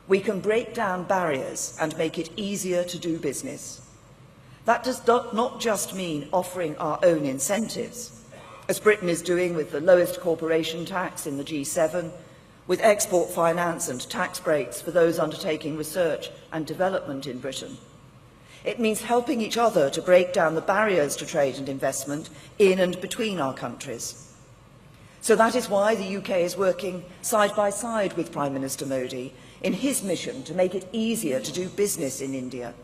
We can break down barriers and make it easier to do business. That does not just mean offering our own incentives, as Britain is doing with the lowest corporation tax in the G7, with export finance and tax breaks for those undertaking research and development in Britain. It means helping each other to break down the barriers to trade and investment in and between our countries. So that is why the UK is working side by side with Prime Minister Modi in his mission to make it easier to do business in India,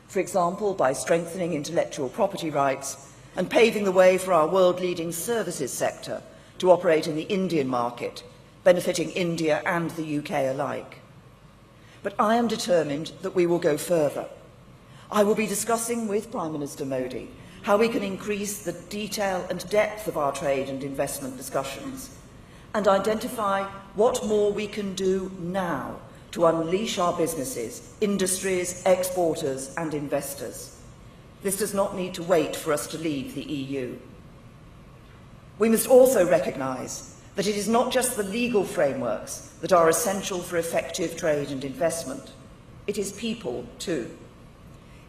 for example, by strengthening intellectual property rights and paving the way for our world-leading services sector to operate in the Indian market, benefiting India and the UK alike. But I am determined that we will go further. I will be discussing with Prime Minister Modi how we can increase the detail and depth of our trade and investment discussions and identify what more we can do now to unleash our businesses, industries, exporters and investors. This does not need to wait for us to leave the EU. We must also recognise that it is not just the legal frameworks that are essential for effective trade and investment. It is people too.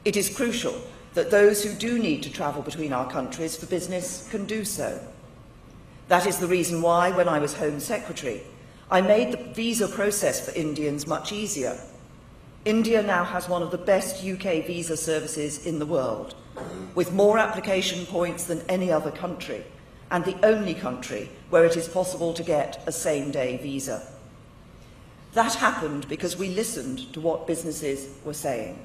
It is crucial that those who do need to travel between our countries for business can do so. That is the reason why, when I was Home Secretary, I made the visa process for Indians much easier. India now has one of the best UK visa services in the world, with more application points than any other country, and the only country where it is possible to get a same-day visa. That happened because we listened to what businesses were saying,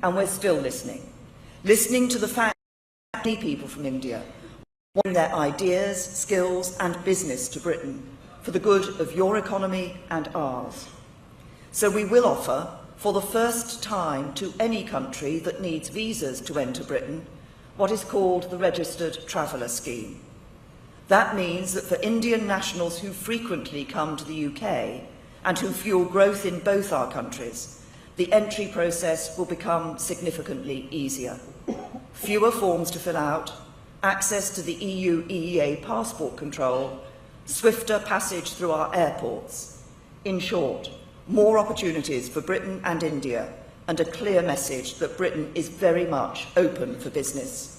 and we're still listening to the fact that many people from India want their ideas, skills and business to Britain for the good of your economy and ours. So we will offer, for the first time to any country that needs visas to enter Britain, what is called the Registered Traveller Scheme. That means that for Indian nationals who frequently come to the UK and who fuel growth in both our countries, the entry process will become significantly easier. Fewer forms to fill out, access to the EU EEA passport control, swifter passage through our airports. In short, more opportunities for Britain and India, and a clear message that Britain is very much open for business.